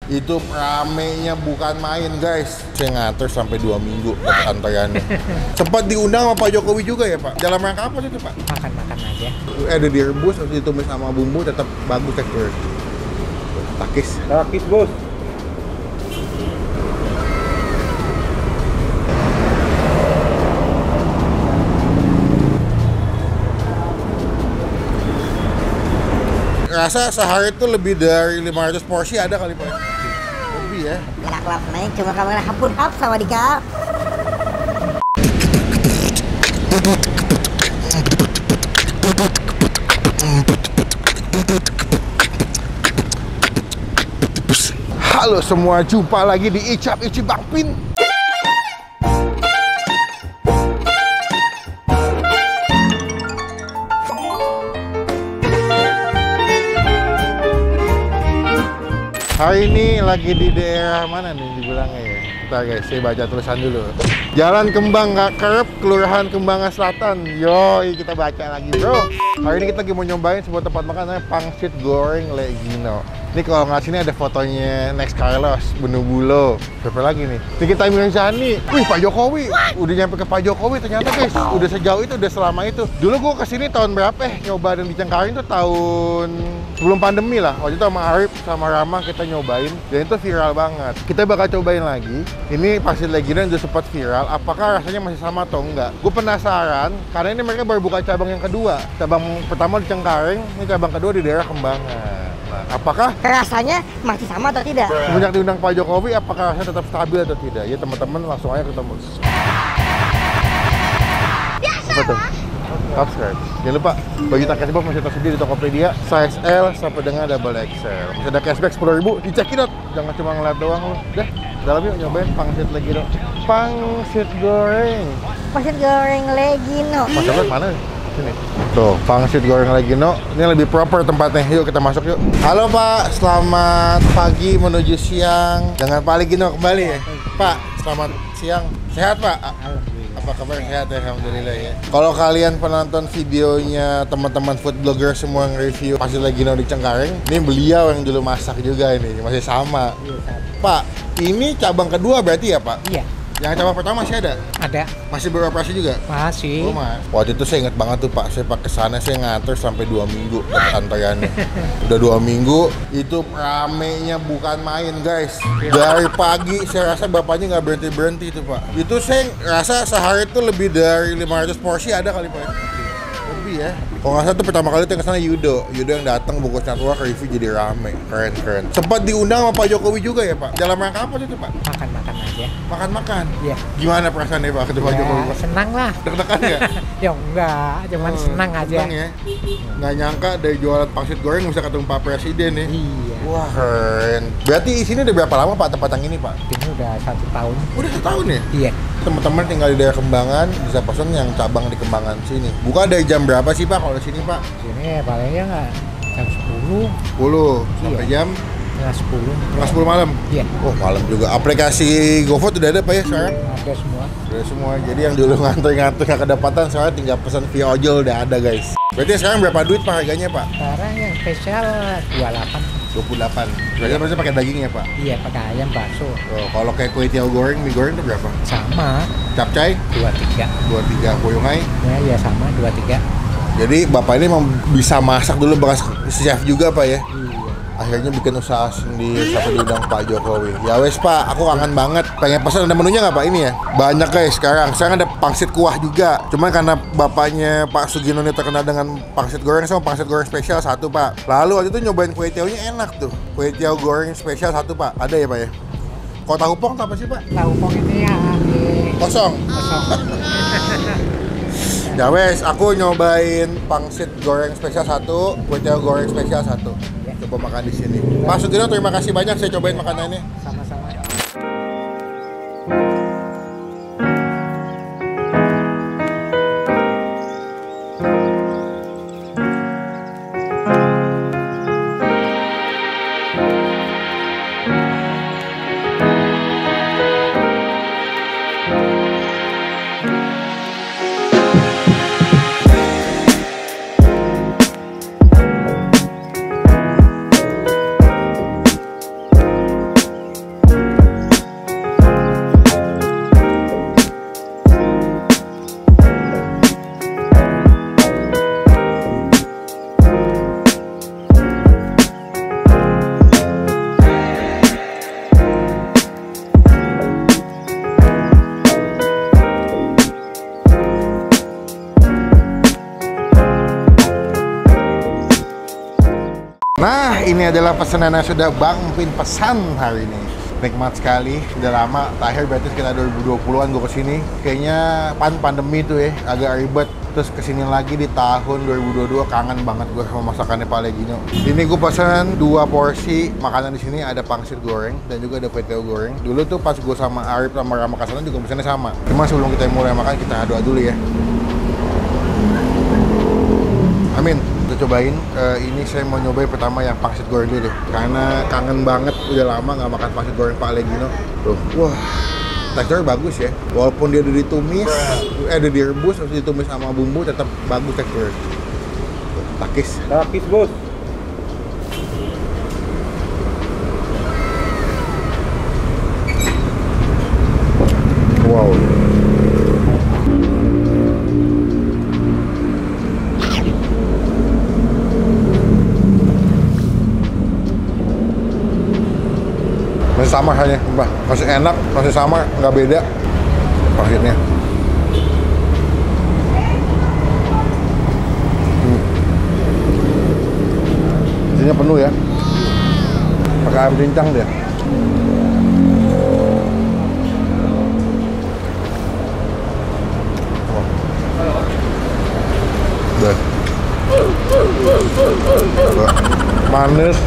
Itu ramenya bukan main guys. Saya ngatur sampai 2 minggu dapat antreannya. Sempat diundang sama Pak Jokowi juga ya Pak? Dalam rangka apa itu Pak? Makan-makan aja. Ada direbus, harus ditumis sama bumbu, tetap bagus tekstur. Takis. Takis bos. Rasa sehari itu lebih dari 500 porsi ada kali Pak? Lebih ya? Galak lap naik cuma kamu hampun hap sama Dika. Halo semua, jumpa lagi di Icap Icip Bang Pin. Hari ini lagi di daerah mana nih dibilangnya ya? Bentar guys, saya baca tulisan dulu. Jalan Kembang Kerep, Kelurahan Kembangan Selatan. Yoi, kita baca lagi bro. Hari ini kita lagi mau nyobain sebuah tempat makan namanya Pangsit Goreng Legino. Ini kalau nggak sini ada fotonya Next Carlos, Benu Bulo. Siapa lagi nih? Nikita Mirzani. Wih, Pak Jokowi. Udah nyampe ke Pak Jokowi ternyata guys. Udah sejauh itu, udah selama itu. Dulu gua kesini tahun berapa nyoba dan di Cengkareng tuh tahun sebelum pandemi lah. Waktu itu sama Arif sama Rama kita nyobain dan itu viral banget. Kita bakal cobain lagi. Ini Pangsit Legino udah sempat viral. Apakah rasanya masih sama atau enggak? Gue penasaran karena ini mereka baru buka cabang yang kedua. Cabang pertama di Cengkareng, ini cabang kedua di daerah Kembangan. Nah, apakah Rasanya masih sama atau tidak? semenjak diundang Pak Jokowi, apakah rasanya tetap stabil atau tidak? Ya teman-teman langsung aja ketemu. Apa tuh? Subscribe. Jangan lupa bagi cashback masih tersedia di Tokopedia size L sampai dengan double XL. Masih ada cashback 10.000, dicekin out. Jangan cuma ngeliat doang lu. Dah, dalam yuk nyobain Pangsit Legino. Pangsit goreng. Pangsit goreng Legino. Masuknya mana? Sini. Tuh, Pangsit Goreng Legino. Ini lebih proper tempatnya. Yuk kita masuk yuk. Halo Pak, selamat pagi menuju siang. Jangan Pak Legino kembali ya. Pak, selamat siang. Sehat Pak? Apa kabar? Sehat ya, alhamdulillah ya. Kalau kalian penonton videonya teman-teman food blogger semua yang review Pangsit Legino di Cengkareng, ini beliau yang dulu masak juga ini, masih sama. Iya, Pak, ini cabang kedua berarti ya Pak? Iya, Yang cabang pertama masih ada? ada. Masih beroperasi juga? Masih. Oh, Mas. Waktu itu saya ingat banget tuh Pak, saya pakai kesana saya ngatur sampai 2 minggu dapat antreannya. Udah 2 minggu, itu ramenya bukan main guys. Dari pagi saya rasa bapaknya nggak berhenti-berhenti tuh Pak. Itu saya rasa sehari itu lebih dari 500 porsi ada kali Pak. Lebih ya. Kalau nggak salah tuh pertama kali tuh yang kesana Yudo yang datang bungkusnya keluar review jadi rame, keren. Sempat diundang sama Pak Jokowi juga ya Pak? Dalam rangka apa itu Pak? Makan-makan aja. Makan-makan? Iya. Gimana perasaannya Pak ketemu Pak Jokowi Pak? Senang lah. Deg-degan ya? Ya enggak, cuman senang aja. Senang ya? Nggak nyangka dari jualan pangsit goreng bisa ketemu Pak Presiden ya? Iya. Wah keren. Berarti di sini udah berapa lama Pak tempat yang ini Pak? Ini udah 1 tahun. Udah 1 tahun ya? Iya. Teman-teman tinggal di daerah Kembangan bisa pesan yang cabang di Kembangan sini. Buka dari jam berapa sih Pak kalau di sini Pak? Sini palingnya nggak jam 10, 10 sampai jam setengah 10. setengah 10 malam? Iya. Oh malam juga. Aplikasi GoFood udah ada Pak ya sekarang? Ada semua. Udah semua. Jadi yang dulu ngantri-ngantri nggak kedapatan sekarang tinggal pesan via ojol udah ada guys. Berarti sekarang berapa duit Pak harganya Pak? Sekarang yang spesial 28. 28. Berarti pakai daging ya Pak? Iya, pakai ayam bakso. Oh, kalau kayak kue tiaw goreng, mie goreng itu berapa? Sama, Capcay 23. 23, Boyongai. Ya sama 23. Jadi Bapak ini memang bisa masak dulu bekas chef juga Pak ya? Iya. Akhirnya bikin usaha sendiri sampai diundang Pak Jokowi. Ya wes Pak, aku kangen banget. Pengen pesan ada menunya nggak Pak ini ya? Banyak guys sekarang. Sekarang ada pangsit kuah juga. Cuman karena bapaknya Pak Sugino ini terkenal dengan pangsit goreng sama pangsit goreng spesial 1 Pak. Lalu waktu itu nyobain kue tiawnya enak tuh. Kue tiaw goreng spesial 1 Pak. Ada ya Pak ya? Kalau tahu pong apa sih Pak? Tahu pong ini ya Kosong. Ya wes, aku nyobain pangsit goreng spesial 1, kue tiaw goreng spesial 1. Coba makan di sini. Pak Sugino terima kasih banyak saya cobain makanannya. sama-sama. adalah pesanan yang sudah Bang Pin pesan hari ini. Nikmat sekali, udah lama, terakhir berarti sekitar 2020-an gue kesini. Kayaknya pandemi tuh ya, agak ribet. Terus kesini lagi di tahun 2022, kangen banget gue sama masakannya Pak Legino. Ini gue pesan 2 porsi makanan di sini, ada pangsit goreng dan juga ada PTO goreng. Dulu tuh pas gue sama Arif sama Rama kesana juga pesannya sama. Cuma sebelum kita mulai makan, kita doa dulu ya. Amin. Kita cobain, ini saya mau nyobain pertama yang pangsit goreng dulu deh. Karena kangen banget, udah lama nggak makan pangsit goreng Pak Legino. Tuh, wah, teksturnya bagus ya. Walaupun dia udah ditumis, udah direbus, terus ditumis sama bumbu, tetap bagus teksturnya. Tuh, takis. Takis, Bos. Wow. Masih sama hanya, masih enak, masih sama, nggak beda pangsitnya. Isinya penuh ya, pakai ayam cincang dia. Manis,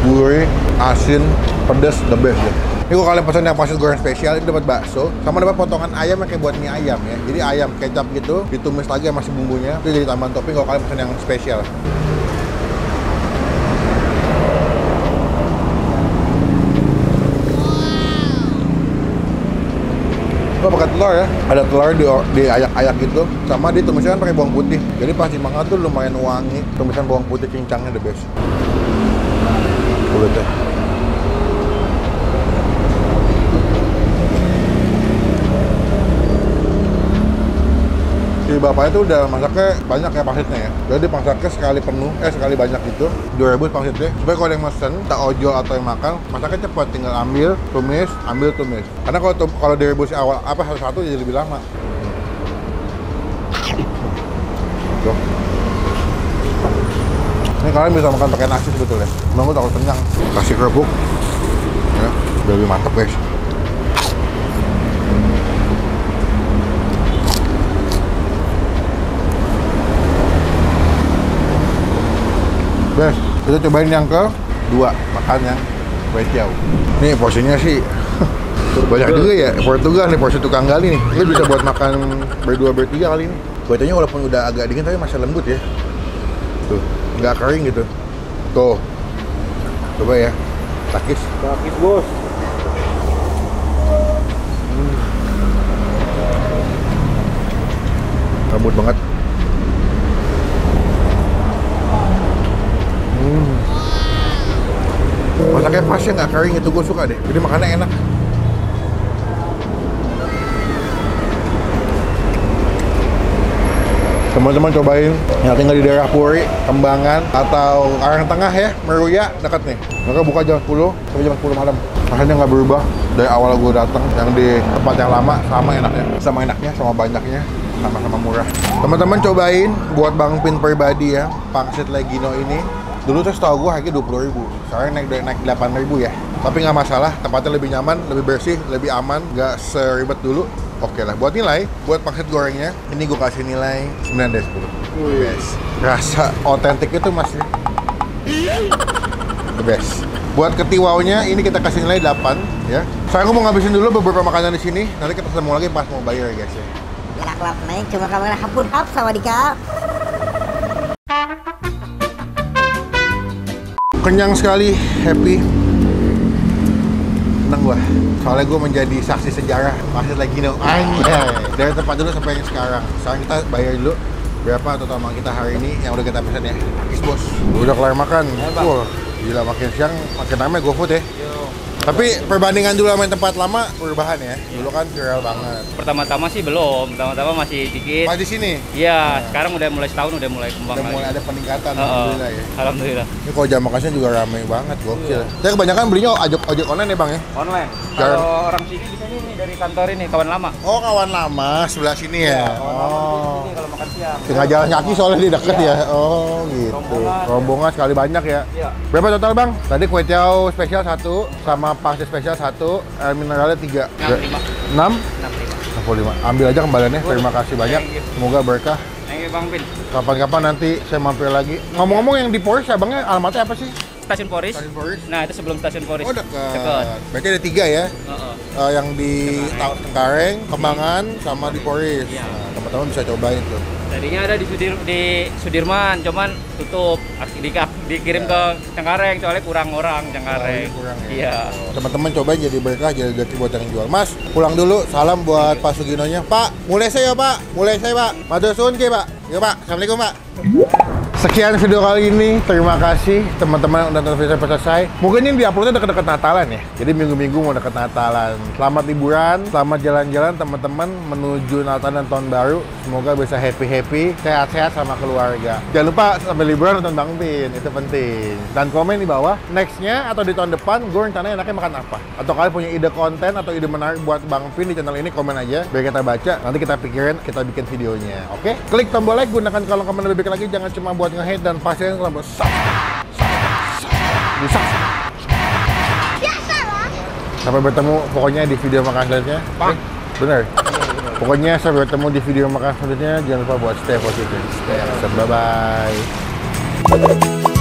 gurih, asin, pedas, the best ya. Ini kalau kalian pesan yang pangsit goreng spesial, ini dapat bakso sama dapat potongan ayam yang kayak buat mie ayam ya. Jadi ayam kecap gitu, ditumis lagi sama si bumbunya, itu jadi tambahan topping kalau kalian pesan yang spesial. Gue pakai telur ya, ada telur di ayak-ayak gitu, sama ditumisnya kan pakai bawang putih. Jadi pas dimakan tuh lumayan wangi, tumisan bawang putih cincangnya the best. Kulit deh. Si bapaknya tuh udah masaknya banyak ya pangsitnya ya. Jadi masaknya sekali penuh, sekali banyak gitu. 2.000 pangsitnya. Supaya kalau yang mesen, tak ojol atau yang makan, masaknya cepat. Tinggal ambil, tumis. Karena kalau direbus awal satu-satu jadi lebih lama. Tuh. Ini kalian bisa makan pakai nasi sebetulnya. Cuma gue takut kenyang. Kasih kerupuk, ya, biar lebih mantap guys. Bes, kita cobain yang kedua, makan yang kue tiaw. Nih porsinya sih banyak juga ya, Portugal nih, porsi tukang gali nih. Ini bisa buat makan berdua bertiga kali ini. Kue tiawnya walaupun udah agak dingin tapi masih lembut ya. Tuh, nggak kering gitu. Tuh, coba ya, takis. Takis, Bos. Lembut banget. Masaknya pas ya, nggak kering, itu gue suka deh. Jadi makannya enak. Teman-teman cobain yang tinggal di daerah Puri, Kembangan, atau Karang Tengah ya, Meruya, dekat nih. Mereka buka jam 10 sampai jam 10 malam. Rasanya nggak berubah dari awal gue datang. Yang di tempat yang lama sama enaknya, sama banyaknya, sama-sama murah. Teman-teman cobain buat Bang Pin pribadi ya, pangsit Legino ini. Dulu tuh setahu gue harganya 20.000, sekarang naik 8.000 ya. Tapi nggak masalah, tempatnya lebih nyaman, lebih bersih, lebih aman, nggak seribet dulu. Oke lah, buat nilai, buat pangsit gorengnya, ini gue kasih nilai 9 dari 10. Best. Rasa otentik itu masih the best. Buat ketiwaunya, ini kita kasih nilai 8 ya. Saya mau ngabisin dulu beberapa makanan di sini, nanti kita ketemu lagi pas mau bayar ya guys ya. Gelap-gelap naik, cuma kamera hapun hap sama Dika. Kenyang sekali, happy. Seneng gua. Soalnya gua menjadi saksi sejarah pangsit Legino. Anjay. Dari tempat dulu sampai yang sekarang. Sekarang kita bayar dulu berapa total makan kita hari ini yang udah kita pesan ya. Takis, Bos. Udah kelar makan. Wah, gila makin siang makin rame GoFood ya. Tapi perbandingan dulu sama yang tempat lama perubahan ya. Dulu kan viral banget. Pertama-tama sih belum, pertama-tama masih dikit. Pas di sini Iya, sekarang udah mulai setahun udah mulai kembang udah mulai lagi. ada peningkatan, Heeh. alhamdulillah ya. Alhamdulillah. Ini kalau jam makannya juga ramai banget, gokil. Saya kebanyakan belinya ojek online ya bang ya? Online. Jangan- Kalau orang sini di sini nih dari kantor ini kawan lama. Oh kawan lama sebelah sini ya? Kawan lama di Oh. sini kalau makan siang. Tengah jalan kaki soalnya di deket Iya. ya? Oh gitu. Rombongan. Rombongan sekali banyak ya? Iya. Berapa total bang? Tadi kue tiaw spesial 1, sama pangsit spesial 1, air mineralnya 3. 65. 6? 65. 65. Ambil aja kembaliannya, terima kasih banyak. Thank you. Semoga berkah. Thank you Bang Pin. Kapan-kapan nanti saya mampir lagi. Ngomong-ngomong yang di Poris abangnya alamatnya apa sih? Stasiun Poris. Stasiun Poris? Nah, itu sebelum stasiun Poris. Oh dekat. Dekat. Berarti ada 3 ya? Heeh. Yang di Tengkareng, Kembangan, sama di Poris. Iya. Nah, teman-teman bisa cobain tuh. Tadinya ada di Sudirman, cuman tutup. Dikirim ke Cengkareng soalnya kurang orang Cengkareng. Oh, kurang ya? Iya. Teman-teman cobain jadi berkah, jadi rezeki buat yang jual. Mas, pulang dulu. Salam buat Pak Suginonya. Pak, mulai saya Pak. Mulai saya Pak. Matur suwun ke Pak. Ya Pak. Assalamualaikum Pak. Sekian video kali ini. Terima kasih teman-teman yang udah nonton video sampai selesai. Mungkin ini diuploadnya dekat-dekat Natalan ya. Jadi minggu-minggu mau dekat Natalan. Selamat liburan, selamat jalan-jalan teman-teman menuju Natal dan Tahun Baru. Semoga bisa happy-happy, sehat-sehat sama keluarga. Jangan lupa sampai liburan nonton Bang Pin, itu penting. Dan komen di bawah, next-nya atau di tahun depan gue rencananya enaknya makan apa. Atau kalian punya ide konten atau ide menarik buat Bang Pin di channel ini, komen aja. Biar kita baca, nanti kita pikirin, kita bikin videonya. Oke? Klik tombol like, gunakan kolom komen lebih baik lagi. Jangan cuma buat nge-hate dan pastiin tombol subscribe. Sampai bertemu pokoknya di video makan selanjutnya. Bener. Pokoknya sampai bertemu di video makan selanjutnya. Jangan lupa buat stay positive. Stay awesome. Bye-bye.